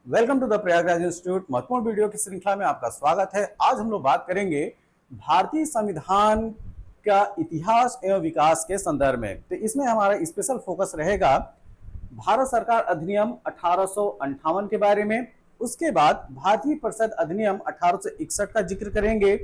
Welcome to the Prayagraj institute. महत्वपूर्ण video की श्रृंखला में आपका स्वागत है। आज हम लोग बात करेंगे भारतीय संविधान का इतिहास एवं विकास के संदर्भ में। तो इसमें हमारा स्पेशल फोकस रहेगा भारत सरकार अधिनियम 1858 के बारे में। उसके बाद भारतीय परिषद अधिनियम 1861 का जिक्र करेंगे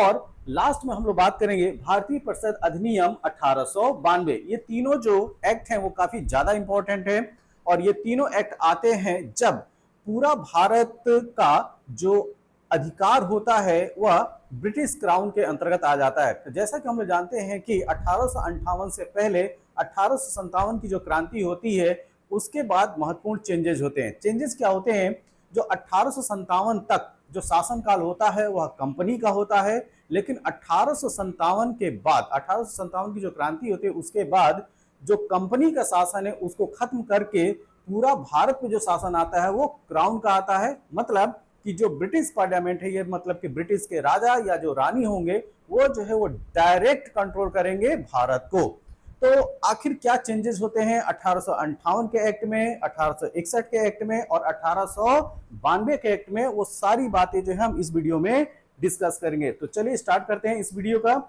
और लास्ट में हम लोग बात करेंगे भारतीय परिषद अधिनियम 1892। ये तीनों जो एक्ट हैं वो काफी ज्यादा इंपॉर्टेंट है और ये तीनों एक्ट आते हैं जब पूरा भारत का जो अधिकार होता है वह ब्रिटिश क्राउन के अंतर्गत आ जाता है। तो जैसा कि हम लोग जानते हैं कि 1858 से पहले 1857 की जो क्रांति होती है उसके बाद महत्वपूर्ण चेंजेस होते हैं। चेंजेस क्या होते हैं? जो 1857 तक जो शासनकाल होता है वह कंपनी का होता है, लेकिन 1857 के बाद 1857 की जो क्रांति होती है उसके बाद जो कंपनी का शासन है उसको खत्म करके पूरा भारत में जो शासन आता है वो क्राउन का आता है। मतलब कि जो ब्रिटिश पार्लियामेंट है, ये मतलब कि ब्रिटिश के राजा या जो रानी होंगे वो जो है वो डायरेक्ट कंट्रोल करेंगे भारत को। तो आखिर क्या चेंजेस होते हैं 1858 के एक्ट में, 1861 के एक्ट में और 1892 के एक्ट में, वो सारी बातें जो है हम इस वीडियो में डिस्कस करेंगे। तो चलिए स्टार्ट करते हैं इस वीडियो का।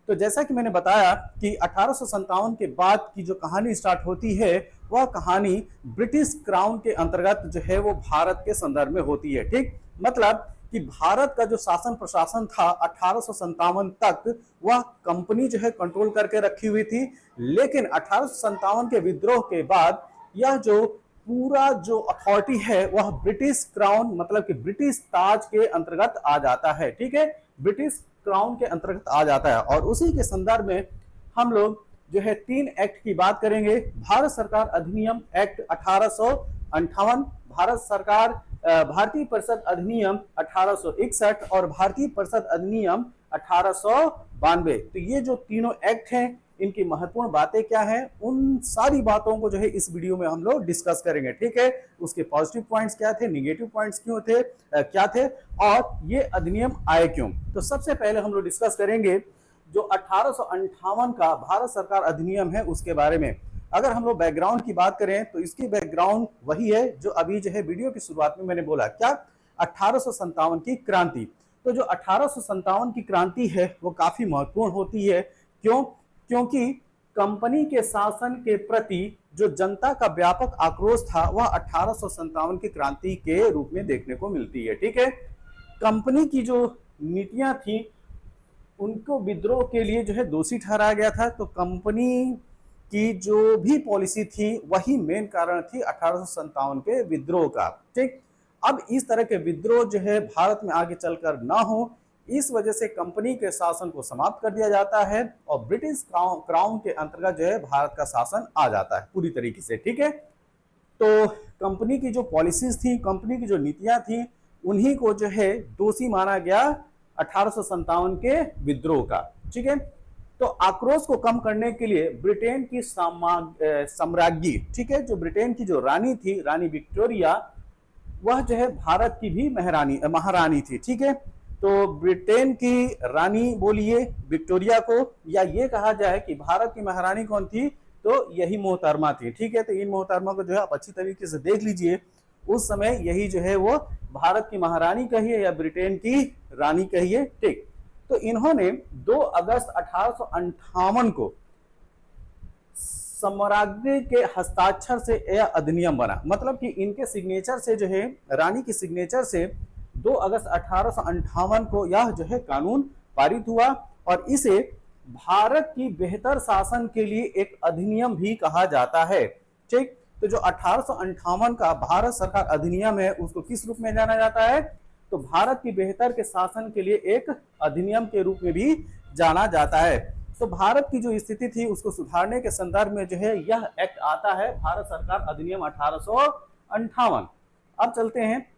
तो जैसा कि मैंने बताया कि 1857 के बाद की जो कहानी स्टार्ट होती है वह कहानी ब्रिटिश क्राउन के अंतर्गत जो है वो भारत के संदर्भ में होती है। ठीक, मतलब कि भारत का जो शासन प्रशासन था 1857 तक वह कंपनी जो है कंट्रोल करके रखी हुई थी, लेकिन 1857 के विद्रोह के बाद यह जो पूरा जो अथॉरिटी है वह ब्रिटिश क्राउन मतलब कि ब्रिटिश ताज के अंतर्गत आ जाता है। ठीक है, ब्रिटिश क्राउन के अंतर्गत आ जाता है और उसी के संदर्भ में हम लोग जो है तीन एक्ट की बात करेंगे। भारत सरकार अधिनियम एक्ट 1858, भारत सरकार भारतीय परिषद अधिनियम 1861 और भारतीय परिषद अधिनियम 1892। तो ये जो तीनों एक्ट हैं इनकी महत्वपूर्ण बातें क्या हैं, उन सारी बातों को जो है इस वीडियो में हम लोग डिस्कस करेंगे। ठीक है, उसके पॉजिटिव पॉइंट्स क्या थे, निगेटिव पॉइंट्स क्यों थे, क्या थे और ये अधिनियम आए क्यों। तो सबसे पहले हम लोग डिस्कस करेंगे जो 1858 का भारत सरकार अधिनियम है उसके बारे में। अगर हम लोग बैकग्राउंड की बात करें तो इसकी बैकग्राउंड वही है जो अभी जो है वीडियो की शुरुआत में मैंने बोला, क्या 1857 की क्रांति। तो जो 1857 की क्रांति है वो काफी महत्वपूर्ण होती है। क्यों? क्योंकि कंपनी के शासन के प्रति जो जनता का व्यापक आक्रोश था वह 1857 की क्रांति के रूप में देखने को मिलती है। ठीक है, कंपनी की जो नीतियां थी उनको विद्रोह के लिए जो है दोषी ठहराया गया था। तो कंपनी की जो भी पॉलिसी थी वही मेन कारण थी 1857 के विद्रोह का। ठीक, अब इस तरह के विद्रोह जो है भारत में आगे चलकर ना हो, इस वजह से कंपनी के शासन को समाप्त कर दिया जाता है और ब्रिटिश क्राउन के अंतर्गत जो है भारत का शासन आ जाता है पूरी तरीके से। ठीक है, तो कंपनी की जो पॉलिसीज थी, कंपनी की जो नीतियां थी, उन्हीं को जो है दोषी माना गया 1857 के विद्रोह का। ठीक है, तो आक्रोश को कम करने के लिए ब्रिटेन की साम्राज्ञी, ठीक है, जो ब्रिटेन की जो रानी थी, रानी विक्टोरिया, वह जो है भारत की भी महारानी थी। ठीक है, तो ब्रिटेन की रानी बोलिए विक्टोरिया को, या ये कहा जाए कि भारत की महारानी कौन थी, तो यही मोहतरमा थी। ठीक है, तो इन मोहतरमा को जो है आप अच्छी तरीके से देख लीजिए। उस समय यही जो है वो भारत की महारानी कहिए या ब्रिटेन की रानी कहिए। ठीक, तो इन्होंने 2 अगस्त 1858 को सम्राज्ञी के हस्ताक्षर से यह अधिनियम बना। मतलब कि इनके सिग्नेचर से जो है, रानी की सिग्नेचर से 2 अगस्त 1858 को यह जो है कानून पारित हुआ और इसे भारत की बेहतर शासन के लिए एक अधिनियम भी कहा जाता है। ठीक, तो जो 1858 का भारत सरकार अधिनियम है उसको किस रूप में जाना जाता है, तो भारत की बेहतर के शासन के लिए एक अधिनियम के रूप में भी जाना जाता है। तो भारत की जो स्थिति थी उसको सुधारने के संदर्भ में जो है यह एक्ट आता है, भारत सरकार अधिनियम 1858। अब चलते हैं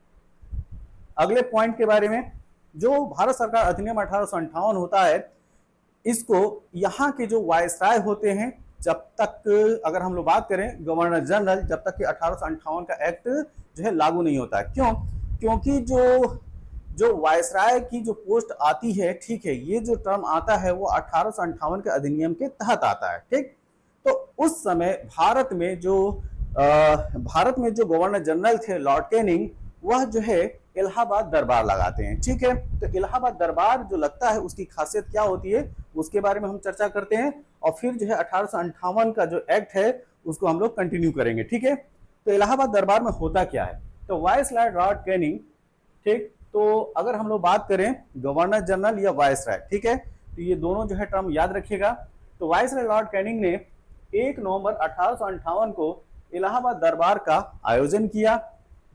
अगले पॉइंट के बारे में। जो भारत सरकार अधिनियम 1858 होता है, इसको यहाँ के जो वायसराय होते हैं, जब तक अगर हम लोग बात करें गवर्नर जनरल, जब तक कि 1858 का एक्ट जो है लागू नहीं होता है। क्यों? क्योंकि जो वायसराय की जो पोस्ट आती है, ठीक है, ये जो टर्म आता है वो 1858 के अधिनियम के तहत आता है। ठीक, तो उस समय भारत में जो गवर्नर जनरल थे लॉर्ड कैनिंग, वह जो है इलाहाबाद दरबार लगाते हैं। ठीक है, तो इलाहाबाद दरबार जो लगता है उसकी खासियत क्या होती है उसके बारे में हम चर्चा करते हैं, और फिर जो है 1858 का जो एक्ट है उसको हम लोग कंटिन्यू करेंगे। ठीक है, तो इलाहाबाद दरबार में होता क्या है, तो वाइसराय लॉर्ड कैनिंग, ठीक, तो अगर हम लोग बात करें गवर्नर जनरल या वाइसराय, ठीक है, तो ये दोनों जो है टर्म याद रखिएगा। तो वाइसराय लॉर्ड कैनिंग ने 1 नवंबर 1858 को इलाहाबाद दरबार का आयोजन किया,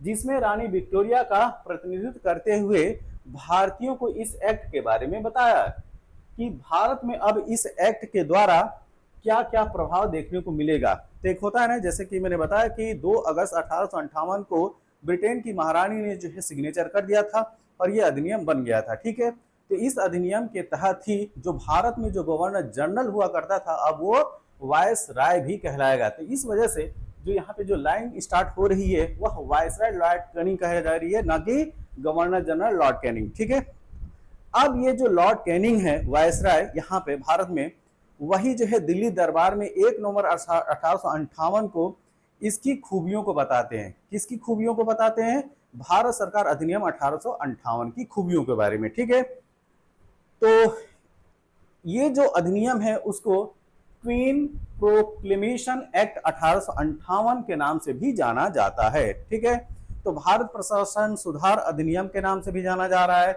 जिसमें रानी विक्टोरिया का प्रतिनिधित्व करते हुए भारतीयों को इस एक्ट के बारे में बताया कि भारत में अब इस एक्ट के द्वारा क्या क्या प्रभाव देखने को मिलेगा। तो एक होता है ना, जैसे कि मैंने बताया कि 2 अगस्त 1858 को ब्रिटेन की महारानी ने जो है सिग्नेचर कर दिया था और ये अधिनियम बन गया था। ठीक है, तो इस अधिनियम के तहत ही जो भारत में जो गवर्नर जनरल हुआ करता था अब वो वायसराय भी कहलाएगा। तो इस वजह से जो यहाँ पे जो लाइन स्टार्ट हो रही है वह वायसराय लॉर्ड कैनिंग कही जा रही है, ना कि गवर्नर जनरल लॉर्ड कैनिंग। ठीक है, अब ये जो लॉर्ड कैनिंग है वायसराय यहाँ पे भारत में, वही जो है दिल्ली दरबार में 1 नवंबर 1858 को इसकी खूबियों को बताते हैं। किसकी खूबियों को बताते हैं, भारत सरकार अधिनियम 1858 की खूबियों के बारे में। ठीक है, तो ये जो अधिनियम है उसको क्वीन प्रोक्लेमेशन एक्ट 1858 के नाम से भी जाना जाता है। ठीक है, तो भारत प्रशासन सुधार अधिनियम के नाम से भी जाना जा रहा है,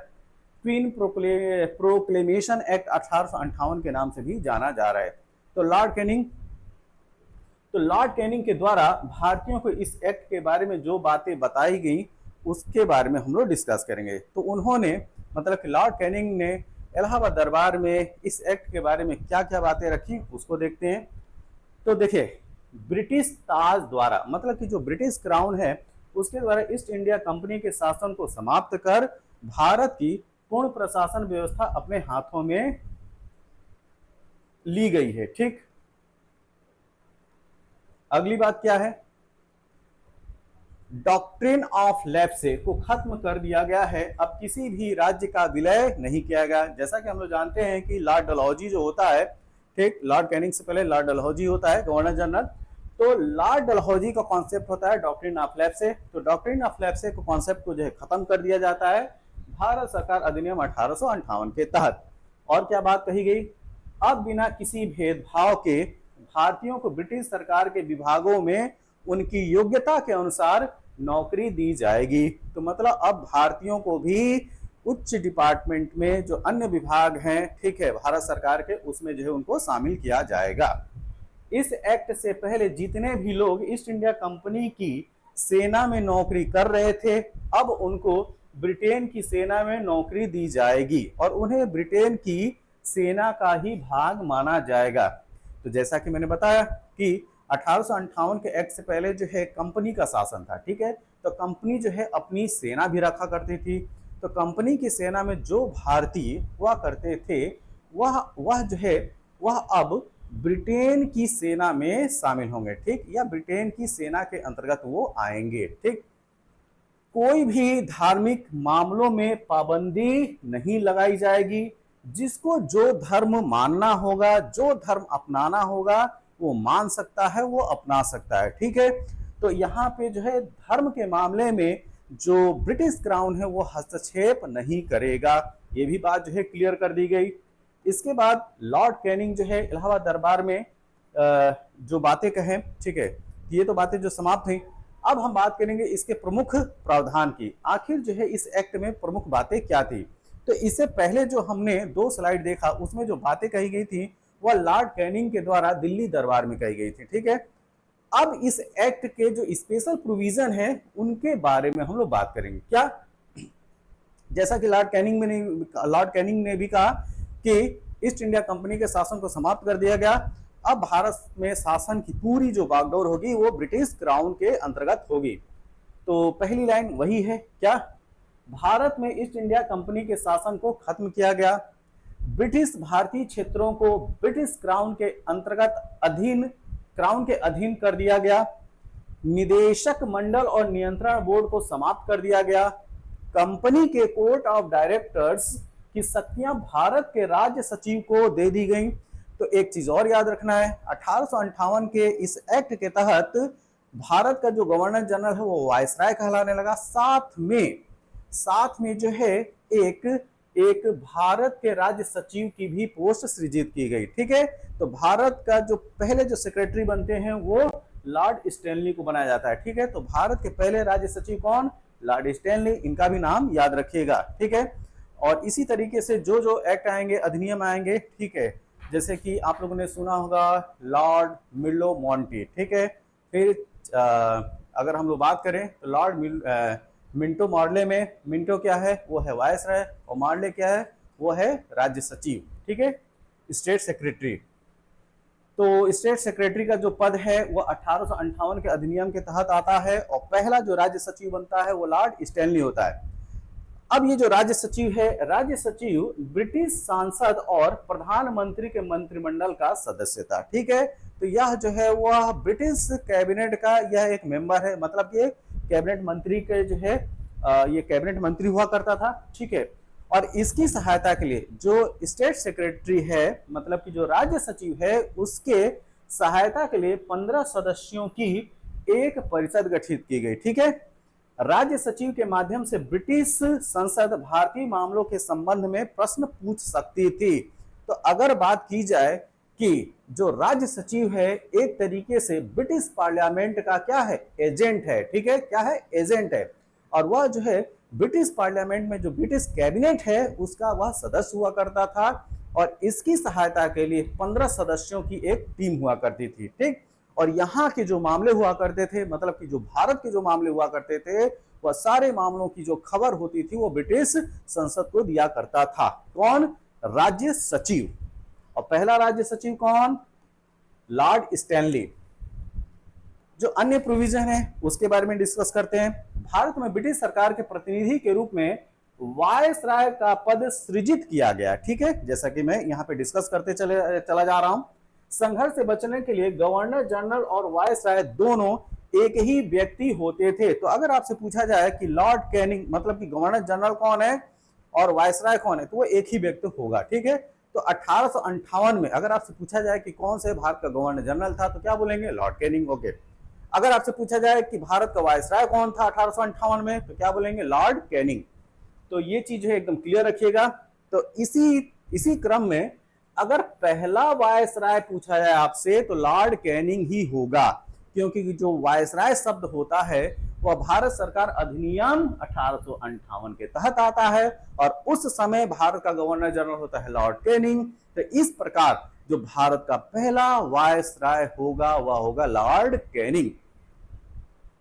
क्वीन प्रोक्लेमेशन एक्ट 1858 के नाम से भी जाना जा रहा है। तो लॉर्ड कैनिंग के द्वारा भारतीयों को इस एक्ट के बारे में जो बातें बताई गई उसके बारे में हम लोग डिस्कस करेंगे। तो उन्होंने मतलब कि लॉर्ड कैनिंग ने इलाहाबाद दरबार में इस एक्ट के बारे में क्या क्या बातें रखी उसको देखते हैं। तो देखिए, ब्रिटिश ताज द्वारा मतलब कि जो ब्रिटिश क्राउन है उसके द्वारा ईस्ट इंडिया कंपनी के शासन को समाप्त कर भारत की पूर्ण प्रशासन व्यवस्था अपने हाथों में ली गई है। ठीक, अगली बात क्या है, डॉक्ट्रिन ऑफ लेप्से को खत्म कर दिया गया है। अब किसी भी राज्य का विलय नहीं किया गया। जैसा कि हम लोग जानते हैं कि लॉर्ड डलहौजी जो होता है, ठीक, लॉर्ड कैनिंग से पहले लॉर्ड डलहौजी होता है गवर्नर जनरल, तो लॉर्ड डलहौजी का कॉन्सेप्ट होता है डॉक्ट्रिन ऑफ लेप्से। तो डॉक्ट्रिन ऑफ लेप्से को कॉन्सेप्ट को जो है खत्म कर दिया जाता है भारत सरकार अधिनियम 1858 के तहत। और क्या बात कही गई, अब बिना किसी भेदभाव के भारतीयों को ब्रिटिश सरकार के विभागों में उनकी योग्यता के अनुसार नौकरी दी जाएगी। तो मतलब अब भारतीयों को भी उच्च डिपार्टमेंट में जो अन्य विभाग हैं, ठीक है, भारत सरकार के, उसमें जो है उनको शामिल किया जाएगा। इस एक्ट से पहले जितने भी लोग ईस्ट इंडिया कंपनी की सेना में नौकरी कर रहे थे अब उनको ब्रिटेन की सेना में नौकरी दी जाएगी और उन्हें ब्रिटेन की सेना का ही भाग माना जाएगा। तो जैसा कि मैंने बताया कि 1858 के एक्ट से पहले जो है कंपनी का शासन था। ठीक है, तो कंपनी जो है अपनी सेना भी रखा करती थी। तो कंपनी की सेना में जो भारतीय हुआ करते थे वह जो है वह अब ब्रिटेन की सेना में शामिल होंगे। ठीक, या ब्रिटेन की सेना के अंतर्गत वो आएंगे। ठीक, कोई भी धार्मिक मामलों में पाबंदी नहीं लगाई जाएगी। जिसको जो धर्म मानना होगा, जो धर्म अपनाना होगा वो मान सकता है, वो अपना सकता है। ठीक है, तो यहाँ पे जो है धर्म के मामले में जो ब्रिटिश क्राउन है वो हस्तक्षेप नहीं करेगा। ये भी बात जो है क्लियर कर दी गई। इसके बाद लॉर्ड कैनिंग जो है इलाहाबाद दरबार में जो बातें कहें, ठीक है, ये तो बातें जो समाप्त हुई। अब हम बात करेंगे इसके प्रमुख प्रावधान की। आखिर जो है इस एक्ट में प्रमुख बातें क्या थी। तो इससे पहले जो हमने 2 स्लाइड देखा उसमें जो बातें कही गई थी वह लॉर्ड कैनिंग के द्वारा दिल्ली दरबार में कही गई थी। ठीक है, अब इस एक्ट के जो स्पेशल प्रोविजन है उनके बारे में हम लोग बात करेंगे। क्या, जैसा कि लॉर्ड कैनिंग ने भी कहा कि ईस्ट इंडिया कंपनी के शासन को समाप्त कर दिया गया। अब भारत में शासन की पूरी जो बागडोर होगी वो ब्रिटिश क्राउन के अंतर्गत होगी। तो पहली लाइन वही है, क्या, भारत में ईस्ट इंडिया कंपनी के शासन को खत्म किया गया। ब्रिटिश भारतीय क्षेत्रों को ब्रिटिश क्राउन के अधीन कर दिया गया। निदेशक मंडल और नियंत्रण बोर्ड को समाप्त कर दिया गया। कंपनी के कोर्ट ऑफ डायरेक्टर्स की शक्तियां भारत के राज्य सचिव को दे दी गई। तो एक चीज और याद रखना है, 1858 के इस एक्ट के तहत भारत का जो गवर्नर जनरल है वो वायसराय कहलाने लगा। साथ में जो है एक एक भारत के राज्य सचिव की भी पोस्ट सृजित की गई। ठीक है, तो भारत का जो पहले जो सेक्रेटरी बनते हैं वो लॉर्ड स्टैनली को बनाया जाता है। ठीक है, तो भारत के पहले राज्य सचिव कौन? Lord Stanley. इनका भी नाम याद रखिएगा। ठीक है, और इसी तरीके से जो जो एक्ट आएंगे, अधिनियम आएंगे, ठीक है, जैसे कि आप लोगों ने सुना होगा लॉर्ड मिलो मॉन्टी। ठीक है, फिर अगर हम लोग बात करें तो लॉर्ड मिंटो मॉर्ले में, मिंटो क्या है? वो है वायसराय, और मॉर्ले क्या है? वो है राज्य सचिव। ठीक है, स्टेट सेक्रेटरी। तो स्टेट सेक्रेटरी का जो पद है वो 1858 के अधिनियम के तहत आता है, और पहला जो राज्य सचिव बनता है वो लॉर्ड स्टैनली होता है। अब ये जो राज्य सचिव है, राज्य सचिव ब्रिटिश सांसद और प्रधानमंत्री के मंत्रिमंडल का सदस्य था। ठीक है, तो यह जो है वह ब्रिटिश कैबिनेट का यह एक मेंबर है, मतलब ये कैबिनेट मंत्री के जो है ये कैबिनेट मंत्री हुआ करता था। ठीक है, और इसकी सहायता के लिए जो स्टेट सेक्रेटरी है, मतलब कि जो राज्य सचिव है, उसके सहायता के लिए 15 सदस्यों की एक परिषद गठित की गई। ठीक है, राज्य सचिव के माध्यम से ब्रिटिश संसद भारतीय मामलों के संबंध में प्रश्न पूछ सकती थी। तो अगर बात की जाए कि जो राज्य सचिव है एक तरीके से ब्रिटिश पार्लियामेंट का क्या है? एजेंट है। ठीक है, क्या है? एजेंट है, और वह जो है ब्रिटिश पार्लियामेंट में जो ब्रिटिश कैबिनेट है उसका वह सदस्य हुआ करता था, और इसकी सहायता के लिए 15 सदस्यों की एक टीम हुआ करती थी। ठीक, और यहाँ के जो मामले हुआ करते थे, मतलब कि जो भारत के जो मामले हुआ करते थे, वह सारे मामलों की जो खबर होती थी वो ब्रिटिश संसद को दिया करता था। कौन? राज्य सचिव। और पहला राज्य सचिव कौन? Lord Stanley. जो अन्य प्रोविजन है उसके बारे में डिस्कस करते हैं। भारत में ब्रिटिश सरकार के प्रतिनिधि के रूप में वायसराय का पद सृजित किया गया। ठीक है, जैसा कि मैं यहाँ पे डिस्कस करते चला जा रहा हूं। संघर्ष से बचने के लिए गवर्नर जनरल और वायसराय दोनों एक ही व्यक्ति होते थे। तो अगर आपसे पूछा जाए कि लॉर्ड कैनिंग, मतलब कि गवर्नर जनरल कौन है और वायसराय कौन है, तो वो एक ही व्यक्ति होगा। ठीक है, तो 1858 में अगर आपसे पूछा जाए कि कौन से भारत का गवर्नर जनरल था, तो क्या बोलेंगे? Lord Canning. ओके, अगर आपसे पूछा जाए कि भारत का वायसराय कौन था 1858 में, तो क्या बोलेंगे? Lord Canning. तो ये चीज है एकदम क्लियर रखिएगा। तो इसी क्रम में अगर पहला वायसराय पूछा जाए आपसे तो लॉर्ड कैनिंग ही होगा, क्योंकि जो वायसराय शब्द होता है वह भारत सरकार अधिनियम 1858 के तहत आता है, और उस समय भारत का गवर्नर जनरल होता है लॉर्ड कैनिंग। तो इस प्रकार जो भारत का पहला वायसराय होगा वह होगा लॉर्ड कैनिंग।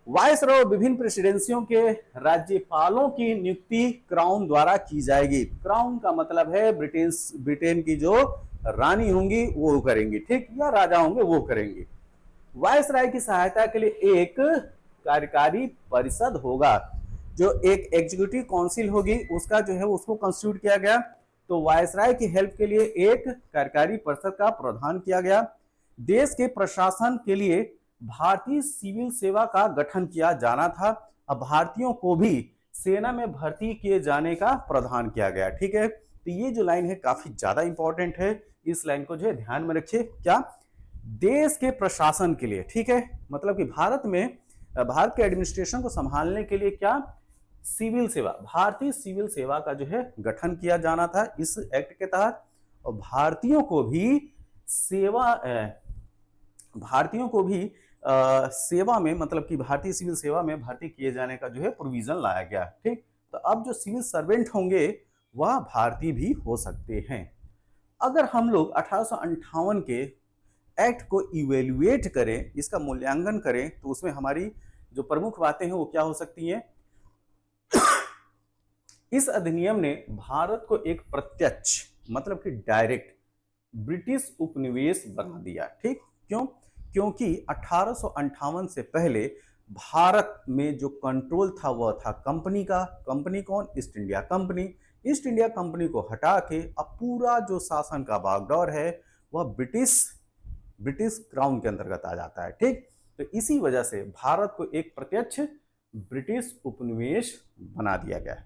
वायसराय विभिन्न प्रेसिडेंसियों के राज्यपालों की नियुक्ति क्राउन द्वारा की जाएगी। क्राउन का मतलब है ब्रिटेन की जो रानी होंगी वो करेंगी, ठीक, या राजा होंगे वो करेंगे। वायसराय की सहायता के लिए एक कार्यकारी परिषद होगा, जो एक एग्जीक्यूटिव काउंसिल होगी, उसका जो है उसको कंस्टिट्यूट किया गया। तो वायसराय की हेल्प के लिए एक कार्यकारी परिषद का प्रावधान किया गया। देश के प्रशासन के लिए भारतीय सिविल सेवा का गठन किया जाना था। अब भारतीयों को भी सेना में भर्ती किए जाने का प्रावधान किया गया। ठीक है, तो ये जो लाइन है काफी ज्यादा इंपॉर्टेंट है, इस लाइन को जो है ध्यान में रखिए। क्या? देश के प्रशासन के लिए। ठीक है, मतलब कि भारत के एडमिनिस्ट्रेशन को संभालने के लिए क्या? सिविल सेवा, भारतीय सिविल सेवा का जो है गठन किया जाना था इस एक्ट के तहत। और भारतीयों को भी सेवा में, मतलब कि भारतीय सिविल सेवा में भर्ती किए जाने का जो है प्रोविजन लाया गया। ठीक, तो अब जो सिविल सर्वेंट होंगे वह भारतीय भी हो सकते हैं। अगर हम लोग 1858 के एक्ट को इवेल्युएट करें, इसका मूल्यांकन करें, तो उसमें हमारी जो प्रमुख बातें हैं वो क्या हो सकती हैं? इस अधिनियम ने भारत को एक प्रत्यक्ष, मतलब कि डायरेक्ट ब्रिटिश उपनिवेश बना दिया। ठीक, क्यों? क्योंकि 1858 से पहले भारत में जो कंट्रोल था वह था कंपनी का। कंपनी कौन? East India company. East India company को हटा के अब पूरा जो शासन का बागडोर है वह ब्रिटिश क्राउन के अंतर्गत आ जाता है। ठीक, तो इसी वजह से भारत को एक प्रत्यक्ष ब्रिटिश उपनिवेश बना दिया गया।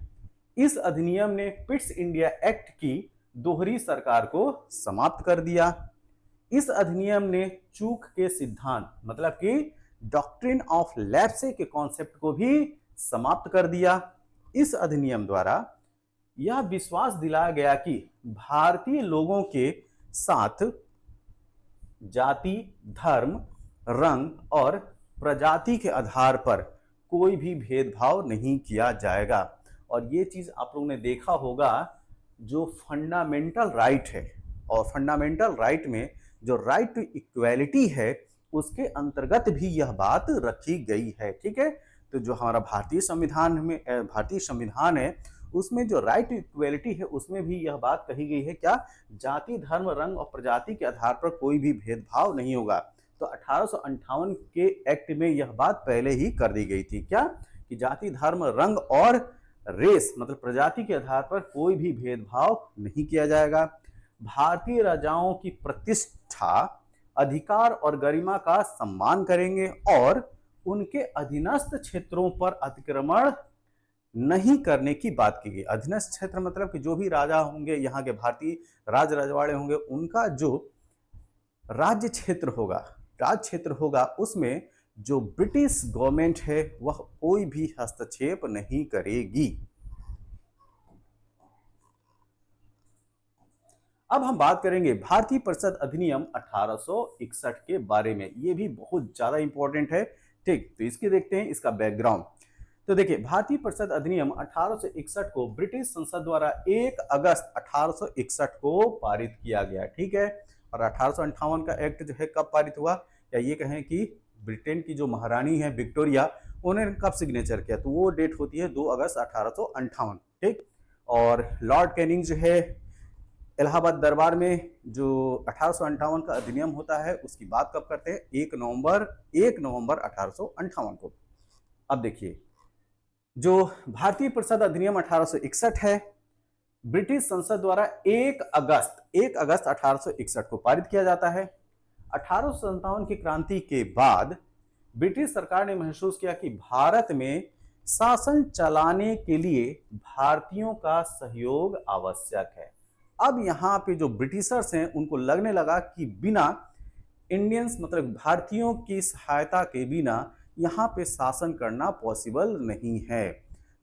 इस अधिनियम ने पिट्स इंडिया एक्ट की दोहरी सरकार को समाप्त कर दिया। इस अधिनियम ने चूक के सिद्धांत, मतलब कि डॉक्ट्रिन ऑफ लैप्से के कॉन्सेप्ट को भी समाप्त कर दिया। इस अधिनियम द्वारा यह विश्वास दिलाया गया कि भारतीय लोगों के साथ जाति, धर्म, रंग और प्रजाति के आधार पर कोई भी भेदभाव नहीं किया जाएगा। और ये चीज आप लोगों ने देखा होगा, जो फंडामेंटल राइट है, और फंडामेंटल राइट में जो राइट टू इक्वालिटी है उसके अंतर्गत भी यह बात रखी गई है। ठीक है, तो जो हमारा भारतीय संविधान है उसमें जो राइट टू इक्वालिटी है उसमें भी यह बात कही गई है, क्या, जाति, धर्म, रंग और प्रजाति के आधार पर कोई भी भेदभाव नहीं होगा। तो 1858 के एक्ट में यह बात पहले ही कर दी गई थी, क्या, कि जाति, धर्म, रंग और रेस मतलब प्रजाति के आधार पर कोई भी भेदभाव नहीं किया जाएगा। भारतीय राजाओं की प्रतिष्ठा, अधिकार और गरिमा का सम्मान करेंगे और उनके अधीनस्थ क्षेत्रों पर अतिक्रमण नहीं करने की बात की गई। अधीनस्थ क्षेत्र मतलब कि जो भी राजा होंगे, यहाँ के भारतीय राज रजवाड़े होंगे, उनका जो राज्य क्षेत्र होगा उसमें जो ब्रिटिश गवर्नमेंट है वह कोई भी हस्तक्षेप नहीं करेगी। अब हम बात करेंगे भारतीय परिषद अधिनियम 1861 के बारे में। ये भी बहुत ज्यादा इंपॉर्टेंट है। ठीक, तो इसके देखते हैं इसका बैकग्राउंड। तो देखिए, भारतीय परिषद अधिनियम 1861 को ब्रिटिश संसद द्वारा 1 अगस्त 1861 को पारित किया गया। ठीक है, और 1858 का एक्ट जो है कब पारित हुआ, या ये कहें कि ब्रिटेन की जो महारानी है विक्टोरिया, उन्होंने कब सिग्नेचर किया, तो वो डेट होती है 2 अगस्त 1858। ठीक, और लॉर्ड कैनिंग जो है इलाहाबाद दरबार में जो 1858 का अधिनियम होता है उसकी बात कब करते हैं, 1 नवंबर 1858 को। अब देखिए, जो भारतीय परिषद अधिनियम 1861 है, ब्रिटिश संसद द्वारा 1 अगस्त 1861 को पारित किया जाता है। 1857 की क्रांति के बाद ब्रिटिश सरकार ने महसूस किया कि भारत में शासन चलाने के लिए भारतीयों का सहयोग आवश्यक है। अब यहाँ पे जो ब्रिटिशर्स हैं उनको लगने लगा कि बिना इंडियंस मतलब भारतीयों की सहायता के बिना यहाँ पे शासन करना पॉसिबल नहीं है।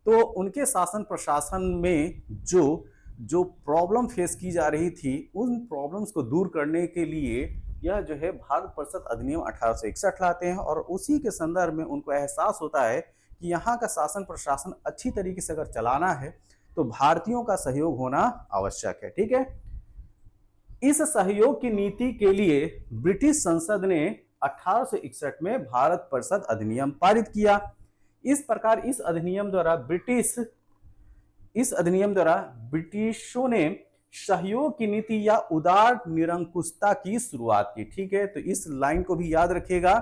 तो उनके शासन प्रशासन में जो प्रॉब्लम फेस की जा रही थी, उन प्रॉब्लम्स को दूर करने के लिए यह जो है भारत परिषद अधिनियम 1861 लाते हैं, और उसी के संदर्भ में उनको एहसास होता है कि यहाँ का शासन प्रशासन अच्छी तरीके से अगर चलाना है तो भारतीयों का सहयोग होना आवश्यक है। ठीक है, इस सहयोग की नीति के लिए ब्रिटिश संसद ने 1861 में भारत परिषद अधिनियम पारित किया। इस प्रकार इस अधिनियम द्वारा ब्रिटिशों ने सहयोग की नीति या उदार निरंकुशता की शुरुआत की। ठीक है, तो इस लाइन को भी याद रखिएगा।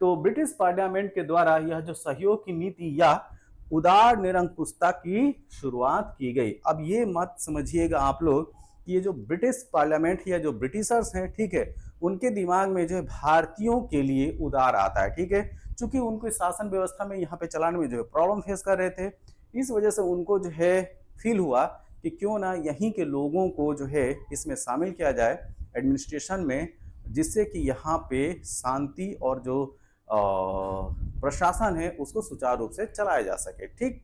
तो ब्रिटिश पार्लियामेंट के द्वारा यह जो सहयोग की नीति या उदार निरंकुशता की शुरुआत की गई। अब ये मत समझिएगा आप लोग कि ये जो ब्रिटिश पार्लियामेंट या जो ब्रिटिशर्स हैं, ठीक है, उनके दिमाग में जो है भारतीयों के लिए उदार आता है। ठीक है, चूंकि उनको शासन व्यवस्था में यहाँ पे चलाने में जो है प्रॉब्लम फेस कर रहे थे, इस वजह से उनको जो है फील हुआ कि क्यों ना यहीं के लोगों को जो है इसमें शामिल किया जाए एडमिनिस्ट्रेशन में, जिससे कि यहाँ पे शांति और जो प्रशासन है उसको सुचारू रूप से चलाया जा सके। ठीक,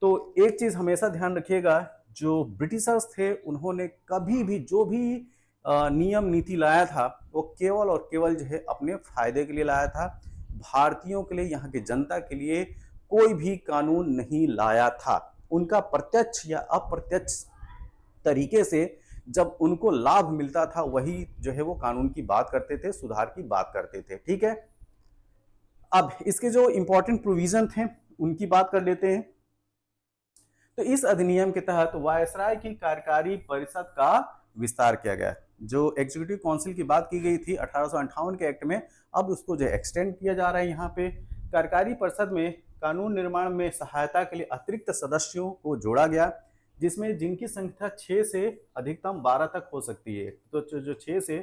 तो एक चीज हमेशा ध्यान रखिएगा, जो ब्रिटिशर्स थे उन्होंने कभी भी जो भी नियम नीति लाया था वो केवल और केवल जो है अपने फायदे के लिए लाया था। भारतीयों के लिए, यहाँ की जनता के लिए कोई भी कानून नहीं लाया था। उनका प्रत्यक्ष या अप्रत्यक्ष तरीके से जब उनको लाभ मिलता था वही जो है वो कानून की बात करते थे, सुधार की बात करते थे। ठीक है, अब इसके जो इंपॉर्टेंट प्रोविजन थे उनकी बात कर लेते हैं। तो इस अधिनियम के तहत वायसराय की कार्यकारी परिषद का विस्तार किया गया। जो एग्जीक्यूटिव काउंसिल की बात की गई थी 1858 के एक्ट में, अब उसको जो एक्सटेंड किया जा रहा है। यहाँ पे कार्यकारी परिषद में कानून निर्माण में सहायता के लिए अतिरिक्त सदस्यों को जोड़ा गया, जिसमें जिनकी संख्या 6 से अधिकतम 12 तक हो सकती है। तो जो 6 से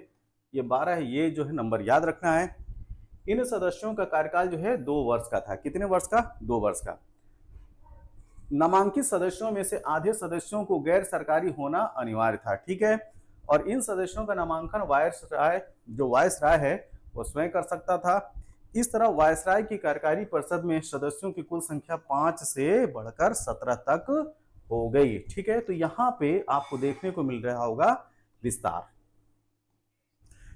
ये 12 है, ये जो है नंबर याद रखना है। इन सदस्यों का कार्यकाल जो है 2 वर्ष का था। कितने वर्ष का? 2 वर्ष का। नामांकित सदस्यों में से आधे सदस्यों को गैर सरकारी होना अनिवार्य था। ठीक है, और इन सदस्यों का नामांकन वायसराय है वो स्वयं कर सकता था। इस तरह वायसराय की कार्यकारी परिषद में सदस्यों की कुल संख्या 5 से बढ़कर 17 तक हो गई। ठीक है, तो यहां पे आपको देखने को मिल रहा होगा विस्तार।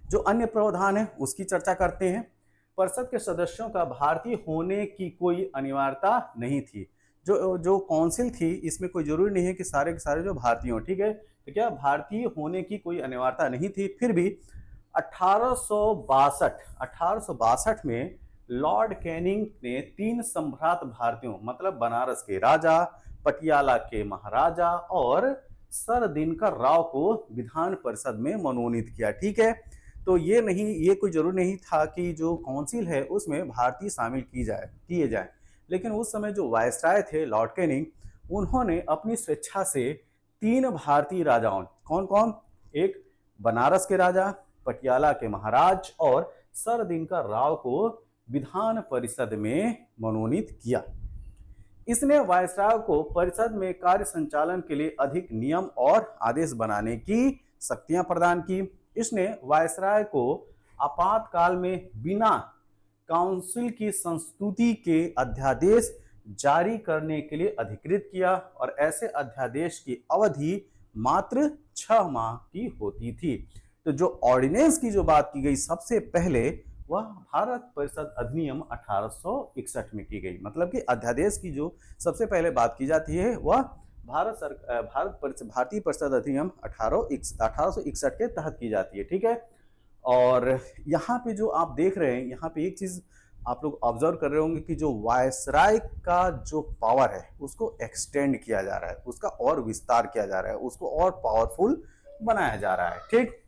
जो अन्य प्रावधान है उसकी चर्चा करते हैं। परिषद के सदस्यों का भारतीय होने की कोई अनिवार्यता नहीं थी। जो जो काउंसिल थी इसमें कोई जरूरी नहीं है कि सारे के सारे जो भारतीय हो। ठीक है, तो क्या भारतीय होने की कोई अनिवार्यता नहीं थी। फिर भी 1862 में लॉर्ड कैनिंग ने 3 सम्भ्रात भारतीयों मतलब बनारस के राजा, पटियाला के महाराजा और सर दिनकर राव को विधान परिषद में मनोनीत किया। ठीक है, तो ये कोई जरूरी नहीं था कि जो काउंसिल है उसमें भारतीय शामिल किए जाए। लेकिन उस समय जो वायसराय थे लॉर्ड कैनिंग, उन्होंने अपनी स्वेच्छा से 3 भारतीय राजाओं, कौन कौन, एक बनारस के राजा, पटियाला के महाराज और सर दिनकर राव को विधान परिषद में मनोनीत किया। इसने वायसराय को परिषद में कार्य संचालन के लिए अधिक नियम और आदेश बनाने की शक्तियां प्रदान की। इसने वायसराय को आपातकाल में बिना काउंसिल की संस्तुति के अध्यादेश जारी करने के लिए अधिकृत किया और ऐसे अध्यादेश की अवधि मात्र 6 माह की होती थी। तो जो ऑर्डिनेंस की जो बात की गई सबसे पहले वह भारत परिषद अधिनियम 1861 में की गई। मतलब कि अध्यादेश की जो सबसे पहले बात की जाती है वह भारतीय परिषद अधिनियम 1861 के तहत की जाती है। ठीक है, और यहाँ पे जो आप देख रहे हैं, यहाँ पे एक चीज आप लोग ऑब्जर्व कर रहे होंगे कि जो वायसराय का जो पावर है उसको एक्सटेंड किया जा रहा है, उसका और विस्तार किया जा रहा है, उसको और पावरफुल बनाया जा रहा है। ठीक,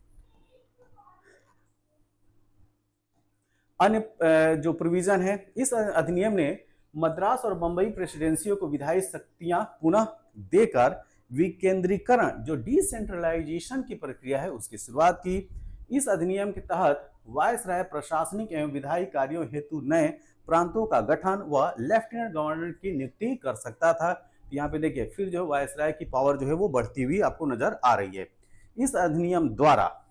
अन्य जो प्रोविजन है, इस अधिनियम ने मद्रास और बंबई प्रेसिडेंसियों को विधायी शक्तियां पुनः देकर विकेंद्रीकरण, जो डिसेंट्रलाइजेशन की प्रक्रिया है, उसकी शुरुआत की। इस अधिनियम के तहत वायसराय प्रशासनिक एवं विधायी कार्यों हेतु नए प्रांतों का गठन व लेफ्टिनेंट गवर्नर की नियुक्ति कर सकता था। यहाँ पे देखिए फिर जो वायसराय की पावर जो है वो बढ़ती हुई आपको नजर आ रही है। इस अधिनियम द्वारा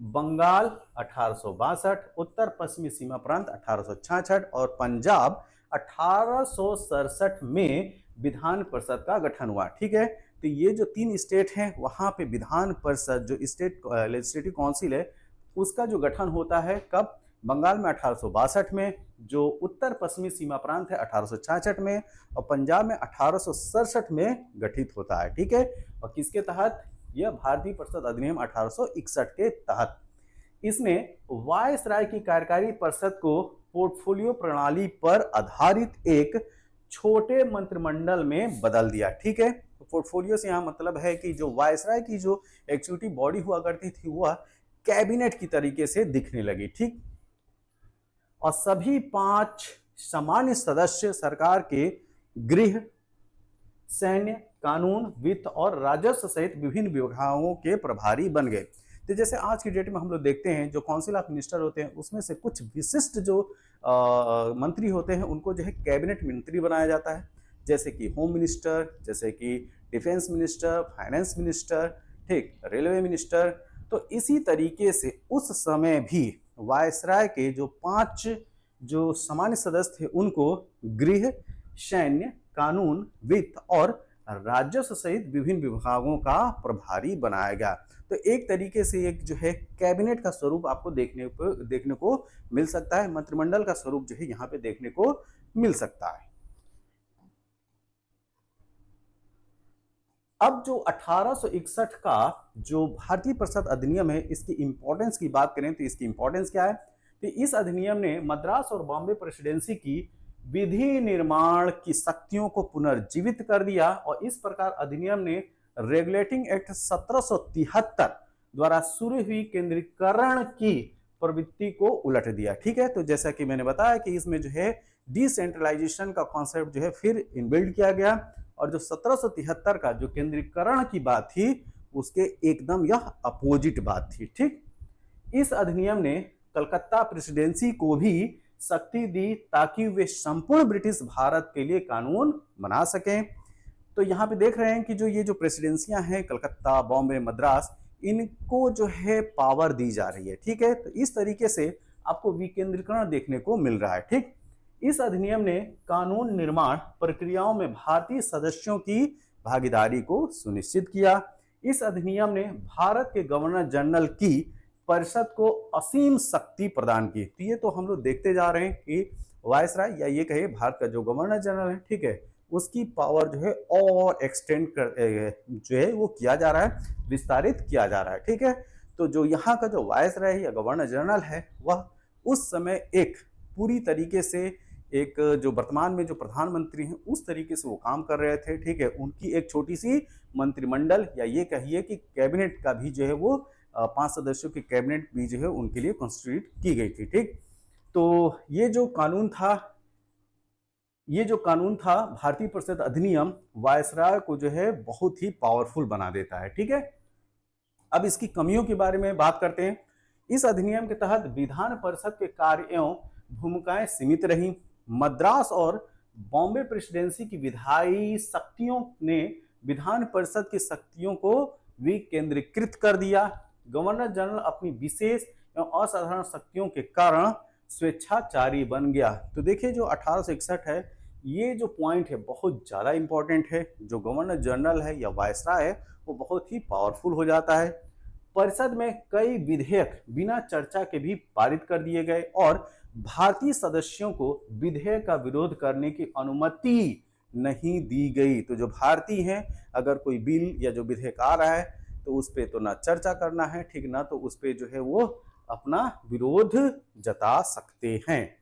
बंगाल 1862, उत्तर पश्चिमी सीमा प्रांत 1866 और पंजाब 1867 में विधान परिषद का गठन हुआ। ठीक है, तो ये जो 3 स्टेट हैं वहां पे विधान परिषद जो स्टेट लेजिस्लेटिव काउंसिल है उसका जो गठन होता है कब, बंगाल में 1862 में, जो उत्तर पश्चिमी सीमा प्रांत है 1866 में और पंजाब में 1867 में गठित होता है। ठीक है, और किसके तहत, यह भारतीय परिषद अधिनियम 1861 के तहत। इसने वायसराय की कार्यकारी परिषद को पोर्टफोलियो प्रणाली पर आधारित एक छोटे मंत्रिमंडल में बदल दिया। ठीक है, तो पोर्टफोलियो से यहां मतलब है कि जो वायसराय की जो एग्जीक्यूटिव बॉडी हुआ करती थी वह कैबिनेट की तरीके से दिखने लगी। ठीक, और सभी 5 सामान्य सदस्य सरकार के गृह, सैन्य, कानून, वित्त और राजस्व सहित विभिन्न विभागों के प्रभारी बन गए। तो जैसे आज की डेट में हम लोग देखते हैं जो काउंसिल ऑफ मिनिस्टर होते हैं उसमें से कुछ विशिष्ट जो मंत्री होते हैं उनको जो है कैबिनेट मंत्री बनाया जाता है, जैसे कि होम मिनिस्टर, जैसे कि डिफेंस मिनिस्टर, फाइनेंस मिनिस्टर, ठीक, रेलवे मिनिस्टर। तो इसी तरीके से उस समय भी वायसराय के जो 5 जो सामान्य सदस्य थे उनको गृह, सैन्य, कानून, वित्त और राजस्व सहित विभिन्न विभागों का प्रभारी बनाया गया। तो एक तरीके से एक जो है कैबिनेट का स्वरूप आपको देखने को मिल सकता है, मंत्रिमंडल का स्वरूप जो है यहाँ पे देखने को मिल सकता है। अब जो 1861 का जो भारतीय परिषद अधिनियम है इसकी इंपॉर्टेंस की बात करें तो इसकी इंपॉर्टेंस क्या है, तो इस अधिनियम ने मद्रास और बॉम्बे प्रेसिडेंसी की विधि निर्माण की शक्तियों को पुनर्जीवित कर दिया और इस प्रकार अधिनियम ने रेगुलेटिंग एक्ट 1773 द्वारा शुरू हुई केंद्रीकरण की प्रवृत्ति को उलट दिया। ठीक है, तो जैसा कि मैंने बताया कि इसमें जो है डिसेंट्रलाइजेशन का कॉन्सेप्ट जो है फिर इनबिल्ड किया गया और जो 1773 का जो केंद्रीकरण की बात थी उसके एकदम यह अपोजिट बात थी। ठीक, इस अधिनियम ने कलकत्ता प्रेसिडेंसी को भी शक्ति दी ताकि वे संपूर्ण ब्रिटिश भारत के लिए कानून बना सकें। तो यहाँ पे देख रहे हैं कि जो ये जो प्रेसिडेंसियां हैं कलकत्ता, बॉम्बे, मद्रास, इनको जो है पावर दी जा रही है। ठीक है, तो इस तरीके से आपको विकेंद्रीकरण देखने को मिल रहा है। ठीक, इस अधिनियम ने कानून निर्माण प्रक्रियाओं में भारतीय सदस्यों की भागीदारी को सुनिश्चित किया। इस अधिनियम ने भारत के गवर्नर जनरल की परिषद को असीम शक्ति प्रदान की। तो ये तो हम लोग देखते जा रहे हैं कि वायसराय या ये कहे भारत का जो गवर्नर जनरल है, ठीक है, उसकी पावर जो है और एक्सटेंड कर जो है वो किया जा रहा है, विस्तारित किया जा रहा है। ठीक है, तो जो यहाँ का जो वायसराय है या गवर्नर जनरल है, वह उस समय एक पूरी तरीके से एक जो वर्तमान में जो प्रधानमंत्री हैं उस तरीके से वो काम कर रहे थे। ठीक है, उनकी एक छोटी सी मंत्रिमंडल या ये कहिए कि कैबिनेट का भी जो है वो 5 सदस्यों की कैबिनेट भी जो है उनके लिए कॉन्स्टिट्यूट की गई थी। ठीक, तो ये जो कानून था भारतीय परिषद अधिनियम वायसराय को जो है बहुत ही पावरफुल बना देता है। ठीक है, अब इसकी कमियों के बारे में बात करते हैं। इस अधिनियम के तहत विधान परिषद के कार्य एवं भूमिकाएं सीमित रहीं। मद्रास और बॉम्बे प्रेसिडेंसी की विधायी शक्तियों ने विधान परिषद की शक्तियों को विकेंद्रीकृत कर दिया। गवर्नर जनरल अपनी विशेष एवं असाधारण शक्तियों के कारण स्वेच्छाचारी बन गया। तो देखिए जो 1861 है, ये जो पॉइंट है बहुत ज्यादा इंपॉर्टेंट है। जो गवर्नर जनरल है या वायसराय है वो बहुत ही पावरफुल हो जाता है। परिषद में कई विधेयक बिना चर्चा के भी पारित कर दिए गए और भारतीय सदस्यों को विधेयक का विरोध करने की अनुमति नहीं दी गई। तो जो भारतीय हैं, अगर कोई बिल या जो विधेयक आ रहा है तो उस पर तो ना चर्चा करना है, ठीक ना, तो उस पर जो है वो अपना विरोध जता सकते हैं।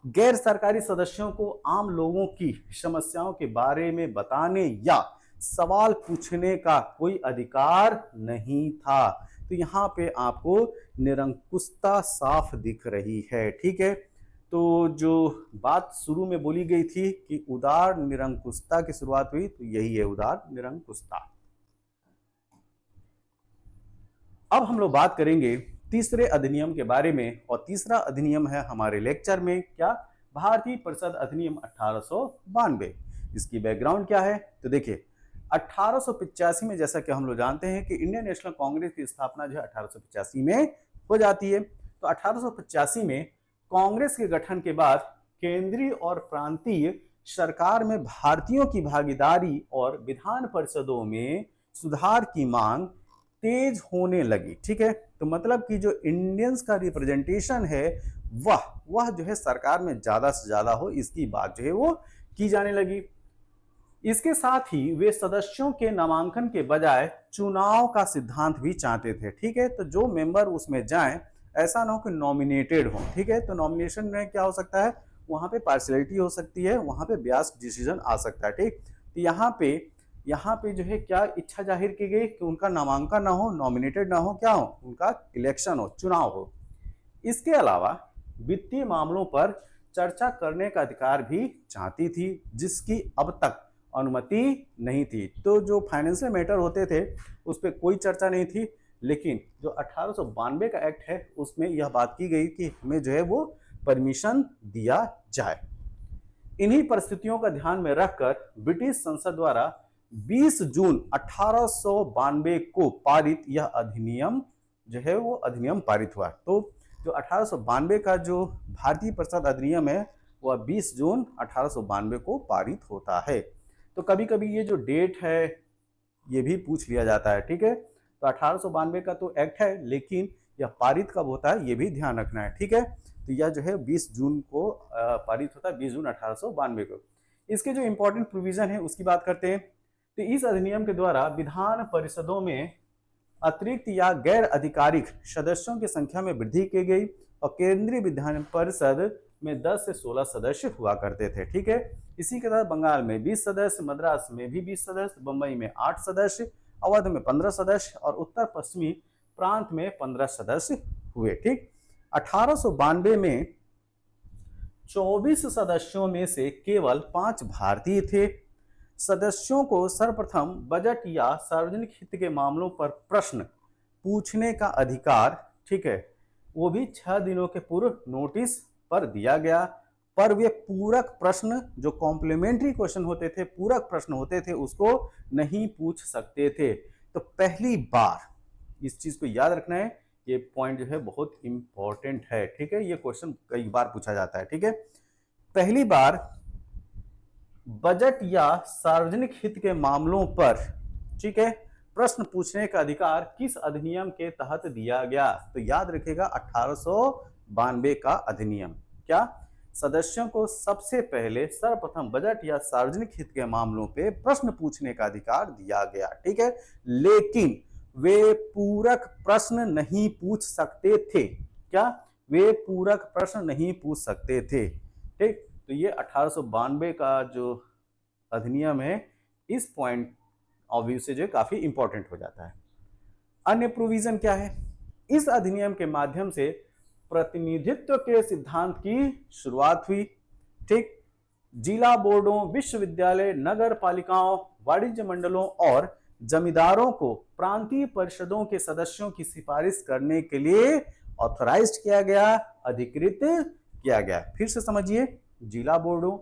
गैर सरकारी सदस्यों को आम लोगों की समस्याओं के बारे में बताने या सवाल पूछने का कोई अधिकार नहीं था। तो यहाँ पे आपको निरंकुशता साफ दिख रही है। ठीक है, तो जो बात शुरू में बोली गई थी कि उदार निरंकुशता की शुरुआत हुई, तो यही है उदार निरंकुशता। अब हम लोग बात करेंगे तीसरे अधिनियम के बारे में, और तीसरा अधिनियम है हमारे लेक्चर में क्या, भारतीय परिषद अधिनियम 1892। इसकी बैकग्राउंड क्या है, तो देखिए 1885 में जैसा कि हम लोग जानते हैं कि इंडियन नेशनल कांग्रेस की स्थापना जो है 1885 में हो जाती है। तो 1885 में कांग्रेस के गठन के बाद केंद्रीय और प्रांतीय सरकार में भारतीयों की भागीदारी और विधान परिषदों में सुधार की मांग तेज होने लगी। ठीक है, तो मतलब कि जो इंडियंस का रिप्रेजेंटेशन है वह जो है सरकार में ज्यादा से ज्यादा हो, इसकी बात जो है वो की जाने लगी। इसके साथ ही वे सदस्यों के नामांकन के बजाय चुनाव का सिद्धांत भी चाहते थे। ठीक है, तो जो मेंबर उसमें जाएं, ऐसा ना हो कि नॉमिनेटेड हो। ठीक है, तो नॉमिनेशन में क्या हो सकता है, वहां पे पार्शियलिटी हो सकती है, वहां पे बियास डिसीजन आ सकता है। ठीक, तो यहाँ पे जो है क्या इच्छा जाहिर की गई कि उनका नामांकन ना हो, नॉमिनेटेड ना हो, क्या हो, उनका इलेक्शन हो, चुनाव हो। इसके अलावा वित्तीय मामलों पर चर्चा करने का अधिकार भी चाहती थी, जिसकी अब तक अनुमति नहीं थी। तो जो फाइनेंशियल मैटर होते थे उस पर कोई चर्चा नहीं थी, लेकिन जो 1892 का एक्ट है उसमें यह बात की गई कि हमें जो है वो परमिशन दिया जाए। इन्हीं परिस्थितियों का ध्यान में रखकर ब्रिटिश संसद द्वारा 20 जून 1892 को पारित यह अधिनियम जो है वो अधिनियम पारित हुआ। तो जो 1892 का जो भारतीय परिषद अधिनियम है वह 20 जून 1892 को पारित होता है। तो कभी कभी ये जो डेट है ये भी पूछ लिया जाता है। ठीक है, तो 1892 का तो एक्ट है, लेकिन यह पारित कब होता है ये भी ध्यान रखना है। ठीक है, तो यह जो है 20 जून को पारित होता है, 20 जून 1892 को। इसके जो इंपॉर्टेंट प्रोविजन है उसकी बात करते हैं। तो इस अधिनियम के द्वारा विधान परिषदों में अतिरिक्त या गैर आधिकारिक सदस्यों की संख्या में वृद्धि की गई और केंद्रीय विधान परिषद में 10 से 16 सदस्य हुआ करते थे। ठीक है, इसी के तहत बंगाल में 20 सदस्य, मद्रास में भी 20 सदस्य, बंबई में 8 सदस्य, अवध में 15 सदस्य और उत्तर पश्चिमी प्रांत में 15 सदस्य हुए। ठीक, 1892 में 24 सदस्यों में से केवल 5 भारतीय थे। सदस्यों को सर्वप्रथम बजट या सार्वजनिक हित के मामलों पर प्रश्न पूछने का अधिकार, ठीक है, वो भी 6 दिनों के पूर्व नोटिस पर दिया गया। पर वे पूरक प्रश्न जो कॉम्प्लीमेंट्री क्वेश्चन होते थे, पूरक प्रश्न होते थे, उसको नहीं पूछ सकते थे। तो पहली बार इस चीज को याद रखना है ये पॉइंट जो है बहुत इंपॉर्टेंट है, ठीक है, ये क्वेश्चन कई बार पूछा जाता है, ठीक है। पहली बार बजट या सार्वजनिक हित के मामलों पर, ठीक है, प्रश्न पूछने का अधिकार किस अधिनियम के तहत दिया गया? तो याद रखिएगा 1892 का अधिनियम। क्या? सदस्यों को सबसे पहले सर्वप्रथम बजट या सार्वजनिक हित के मामलों पे प्रश्न पूछने का अधिकार दिया गया, ठीक है, लेकिन वे पूरक प्रश्न नहीं पूछ सकते थे। क्या? वे पूरक प्रश्न नहीं पूछ सकते थे, ठीक। तो ये 1892 का जो अधिनियम है, इस पॉइंट ऑफ व्यू से जो काफी इंपॉर्टेंट हो जाता है। अन्य प्रोविजन क्या है? इस अधिनियम के माध्यम से प्रतिनिधित्व के सिद्धांत की शुरुआत हुई, ठीक। जिला बोर्डों, विश्वविद्यालय, नगर पालिकाओं, वाणिज्य मंडलों और जमींदारों को प्रांतीय परिषदों के सदस्यों की सिफारिश करने के लिए ऑथराइज्ड किया गया, अधिकृत किया गया। फिर से समझिए, जिला बोर्डों,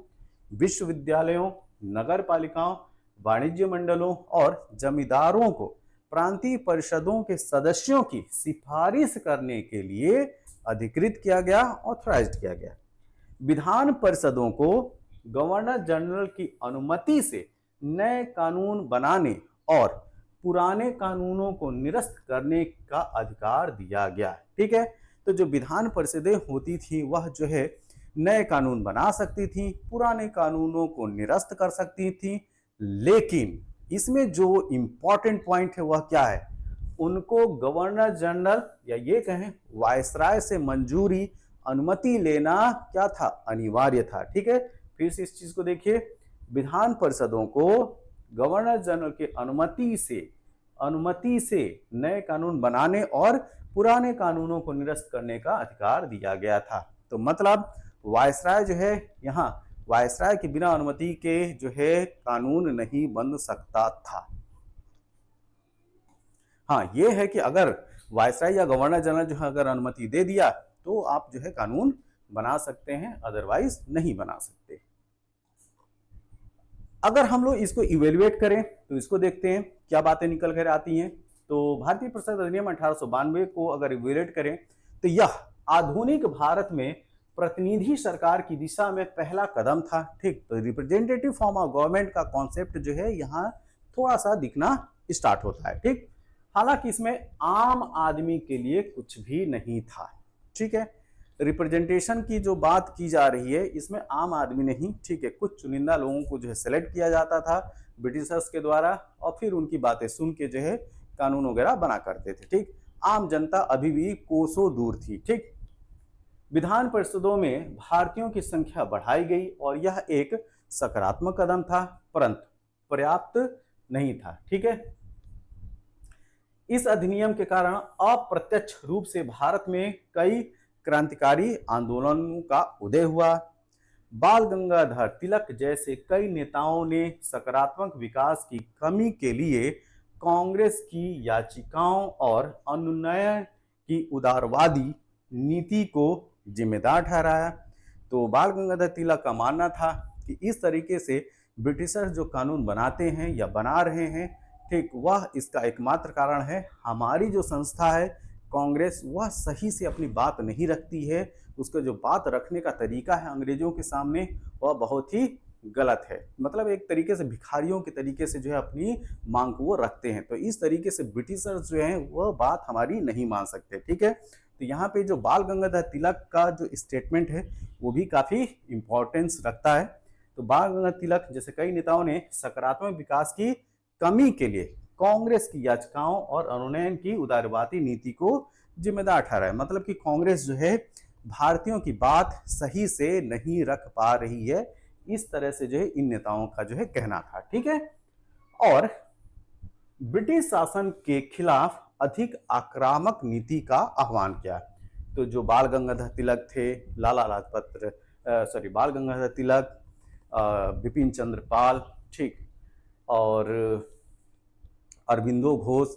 विश्वविद्यालयों, नगर पालिकाओं, वाणिज्य मंडलों और जमींदारों को प्रांतीय परिषदों के सदस्यों की सिफारिश करने के लिए अधिकृत किया गया, ऑथराइज्ड किया गया। विधान परिषदों को गवर्नर जनरल की अनुमति से नए कानून बनाने और पुराने कानूनों को निरस्त करने का अधिकार दिया गया, ठीक है। तो जो विधान परिषदें होती थी वह जो है नए कानून बना सकती थी, पुराने कानूनों को निरस्त कर सकती थी, लेकिन इसमें जो इंपॉर्टेंट पॉइंट है वह क्या है? उनको गवर्नर जनरल या ये कहें वायसराय से मंजूरी, अनुमति लेना क्या था? अनिवार्य था, ठीक है। फिर से इस चीज को देखिए, विधान परिषदों को गवर्नर जनरल की अनुमति से नए कानून बनाने और पुराने कानूनों को निरस्त करने का अधिकार दिया गया था। तो मतलब वायसराय जो है, यहाँ वायसराय के बिना अनुमति के जो है कानून नहीं बन सकता था। हाँ, ये है कि अगर वायसराय या गवर्नर जनरल जो है अगर अनुमति दे दिया तो आप जो है कानून बना सकते हैं, अदरवाइज नहीं बना सकते। अगर हम लोग इसको इवेल्युएट करें तो इसको देखते हैं क्या बातें निकल कर आती हैं। तो भारतीय परिषद अधिनियम 1892 को अगर इवेल्युएट करें तो यह आधुनिक भारत में प्रतिनिधि सरकार की दिशा में पहला कदम था, ठीक। तो रिप्रेजेंटेटिव फॉर्म ऑफ गवर्नमेंट का कॉन्सेप्ट जो है यहाँ थोड़ा सा दिखना स्टार्ट होता है, ठीक। हालांकि इसमें आम आदमी के लिए कुछ भी नहीं था, ठीक है। रिप्रेजेंटेशन की जो बात की जा रही है इसमें आम आदमी नहीं, ठीक है, कुछ चुनिंदा लोगों को जो है सेलेक्ट किया जाता था ब्रिटिशर्स के द्वारा और फिर उनकी बातें सुन के जो है कानून वगैरह बना करते थे, ठीक। आम जनता अभी भी कोसों दूर थी, ठीक। विधान परिषदों में भारतीयों की संख्या बढ़ाई गई और यह एक सकारात्मक कदम था, परंतु पर्याप्त नहीं था, ठीक है। इस अधिनियम के कारण अप्रत्यक्ष रूप से भारत में कई क्रांतिकारी आंदोलनों का उदय हुआ। बाल गंगाधर तिलक जैसे कई नेताओं ने सकारात्मक विकास की कमी के लिए कांग्रेस की याचिकाओं और अनुनय की उदारवादी नीति को जिम्मेदार ठहराया। तो बाल गंगाधर तिलक का मानना था कि इस तरीके से ब्रिटिशर्स जो कानून बनाते हैं या बना रहे हैं, ठीक, वह इसका एकमात्र कारण है हमारी जो संस्था है कांग्रेस, वह सही से अपनी बात नहीं रखती है। उसका जो बात रखने का तरीका है अंग्रेजों के सामने वह बहुत ही गलत है। मतलब एक तरीके से भिखारियों के तरीके से जो है अपनी मांग को वो रखते हैं। तो इस तरीके से ब्रिटिशर्स जो हैं वह बात हमारी नहीं मान सकते, ठीक है। तो यहाँ पे जो बाल गंगाधर तिलक का जो स्टेटमेंट है वो भी काफ़ी इंपॉर्टेंस रखता है। तो बाल गंगाधर तिलक जैसे कई नेताओं ने सकारात्मक विकास की कमी के लिए कांग्रेस की याचिकाओं और अनुनयन की उदारवादी नीति को जिम्मेदार ठहराया। मतलब कि कांग्रेस जो है भारतीयों की बात सही से नहीं रख पा रही है, इस तरह से जो है इन नेताओं का जो है कहना था, ठीक है। और ब्रिटिश शासन के खिलाफ अधिक आक्रामक नीति का आह्वान किया। तो जो बाल गंगाधर तिलक थे, बाल गंगाधर तिलक, बिपिन चंद्र पाल, ठीक, और अरविंदो घोष,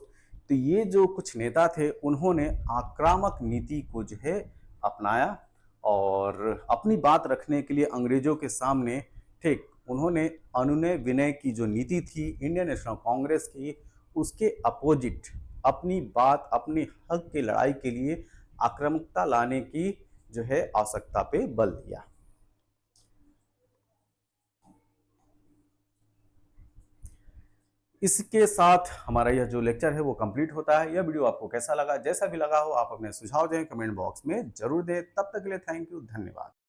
तो ये जो कुछ नेता थे उन्होंने आक्रामक नीति को जो है अपनाया और अपनी बात रखने के लिए अंग्रेजों के सामने, ठीक, उन्होंने अनुनय विनय की जो नीति थी इंडियन नेशनल कांग्रेस की, उसके अपोजिट अपनी बात, अपने हक की लड़ाई के लिए आक्रामकता लाने की जो है आवश्यकता पे बल दिया। इसके साथ हमारा यह जो लेक्चर है वो कंप्लीट होता है। यह वीडियो आपको कैसा लगा, जैसा भी लगा हो आप अपने सुझाव दें, कमेंट बॉक्स में जरूर दें। तब तक के लिए थैंक यू, धन्यवाद।